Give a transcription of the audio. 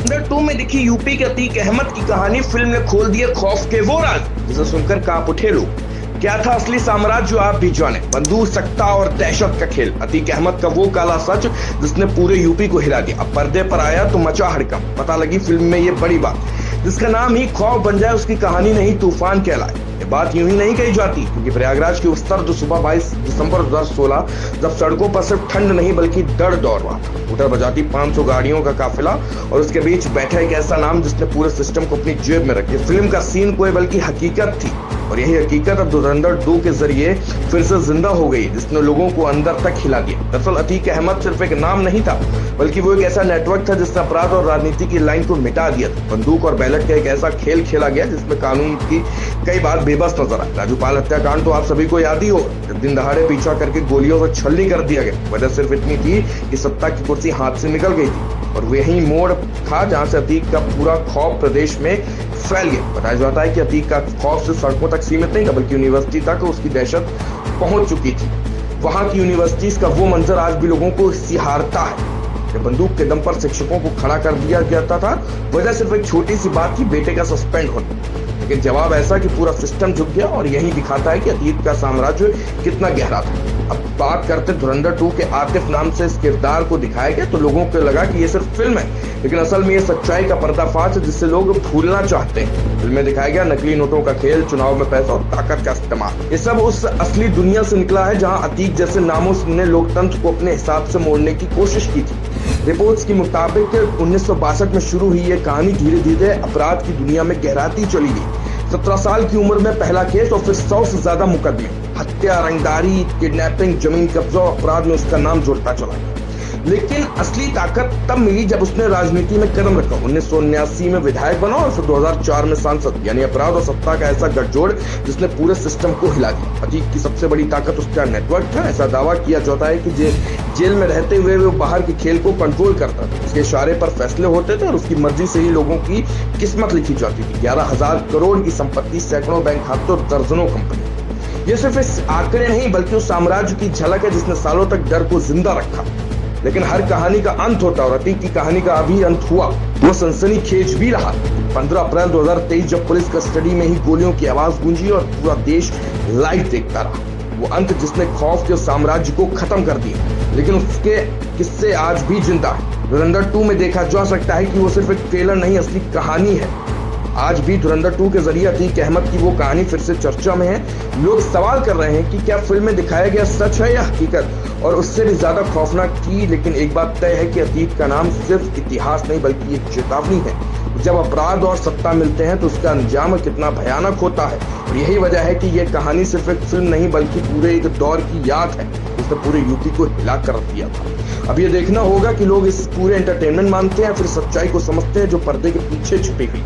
धुरंधर 2 में दिखी यूपी के अतीक अहमद की कहानी फिल्म ने खोल दिए खौफ के वो राज जिसे सुनकर कांप उठे लोग। क्या था असली साम्राज्य जो आप भी जाने, बंदूक, सट्टा और दहशत का खेल। अतीक अहमद का वो काला सच जिसने पूरे यूपी को हिला दिया। अब पर्दे पर आया तो मचा हड़कंप। पता लगी फिल्म में ये बड़ी बात, जिसका नाम ही खौफ बन जाए उसकी कहानी नहीं तूफान कहलाए। ये बात यूं ही नहीं कही जाती, क्योंकि प्रयागराज की उस तरफ सुबह 22 दिसंबर 2016 जब सड़कों पर सिर्फ ठंड नहीं बल्कि डर दौड़ रहा था। उधर बजाती 500 गाड़ियों का काफिला और उसके बीच बैठा एक ऐसा नाम जिसने पूरे सिस्टम को अपनी जेब में रखी। फिल्म का सीन कोई बल्कि हकीकत थी, और यही हकीकत अब धुरंधर 2 के जरिए फिर से जिंदा हो गई, जिसने लोगों को अंदर तक हिला दिया। दरअसल अतीक अहमद सिर्फ एक नाम नहीं था, बल्कि वो एक ऐसा नेटवर्क था जिसने अपराध और राजनीति की लाइन को मिटा दिया था। बंदूक और बैलेट का एक ऐसा खेल खेला गया जिसमें कानून की कई बार बेबस नजर आए। राजूपाल हत्याकांड तो आप सभी को याद ही हो, जब दिन दहाड़े पीछा करके गोलियों से छलनी कर दिया गया। वजह सिर्फ इतनी थी कि सत्ता की कुर्सी हाथ से निकल गई थी, और वही मोड़ था जहां से अतीक का पूरा खौफ प्रदेश में फैल गया। बताया जाता है कि अतीक का खौफ सिर्फ सड़कों तक सीमित नहीं था, बल्कि यूनिवर्सिटी तक उसकी दहशत पहुंच चुकी थी। वहां की यूनिवर्सिटीज का वो मंजर आज भी लोगों को सिहारता है। जब बंदूक के दम पर शिक्षकों को खड़ा कर दिया जाता था, वजह सिर्फ एक छोटी सी बात थी, बेटे का सस्पेंड होना। लेकिन जवाब ऐसा कि पूरा सिस्टम झुक गया, और यही दिखाता है कि अतीत का साम्राज्य कितना गहरा था। अब बात करते धुरंधर 2 के आतिफ नाम से इस किरदार को दिखाया गया तो लोगों को लगा कि ये सिर्फ फिल्म है, लेकिन असल में ये सच्चाई का पर्दाफाश है जिससे लोग भूलना चाहते हैं। फिल्म में दिखाया गया नकली नोटों का खेल, चुनाव में पैसा और ताकत का इस्तेमाल। ये सब उस असली दुनिया से निकला है जहां अतीक जैसे नामों ने लोकतंत्र को अपने हिसाब से मोड़ने की कोशिश की थी। रिपोर्ट्स के मुताबिक 1962 में शुरू हुई ये कहानी धीरे धीरे अपराध की दुनिया में गहराती चली गई। 17 साल की उम्र में पहला केस और फिर 100 से ज्यादा मुकदमे, हत्या, रंगदारी, किडनैपिंग, जमीन कब्जा और अपराध में उसका नाम जुड़ता चला गया। लेकिन असली ताकत तब मिली जब उसने राजनीति में कदम रखा। 1979 में विधायक बना और फिर 2004 में सांसद, यानी अपराध और सत्ता का ऐसा गठजोड़ जिसने पूरे सिस्टम को हिला दिया। अतीक की सबसे बड़ी ताकत उसका नेटवर्क था। ऐसा दावा किया जाता है कि जेल में रहते हुए वो बाहर के खेल को कंट्रोल करता था। उसके इशारे पर फैसले होते थे और उसकी मर्जी से ही लोगों की किस्मत लिखी जाती थी। 11,000 करोड़ की संपत्ति, सैकड़ों बैंक खाते और दर्जनों कंपनी। ये सिर्फ इस आंकड़े नहीं बल्कि उस साम्राज्य की झलक है जिसने सालों तक डर को जिंदा रखा। लेकिन हर कहानी का अंत होता है, और अतीक की कहानी का अभी अंत हुआ। वो सनसनीखेज भी रहा। 15 अप्रैल 2023 जब पुलिस कस्टडी में ही गोलियों की आवाज गूंजी और पूरा देश लाइव देखता रहा। वो अंत जिसने खौफ के साम्राज्य को खत्म कर दिया, लेकिन उसके किस्से आज भी जिंदा है। धुरंधर 2 में देखा जा सकता है कि वो सिर्फ एक ट्रेलर नहीं, असली कहानी है। आज भी धुरंधर 2 के जरिए अतीक अहमद की वो कहानी फिर से चर्चा में है। लोग सवाल कर रहे हैं कि क्या फिल्म में दिखाया गया सच है या हकीकत, और उससे भी ज्यादा खौफनाक थी। लेकिन एक बात तय है कि अतीत का नाम सिर्फ इतिहास नहीं बल्कि एक चेतावनी है। जब अपराध और सत्ता मिलते हैं तो उसका अंजाम कितना भयानक होता है। और यही वजह है कि यह कहानी सिर्फ एक फिल्म नहीं बल्कि पूरे एक दौर की याद है जिसने पूरे यूपी को हिला कर दिया था। अब ये देखना होगा कि लोग इस पूरे एंटरटेनमेंट मानते हैं, फिर सच्चाई को समझते हैं जो पर्दे के पीछे छुपी हुई।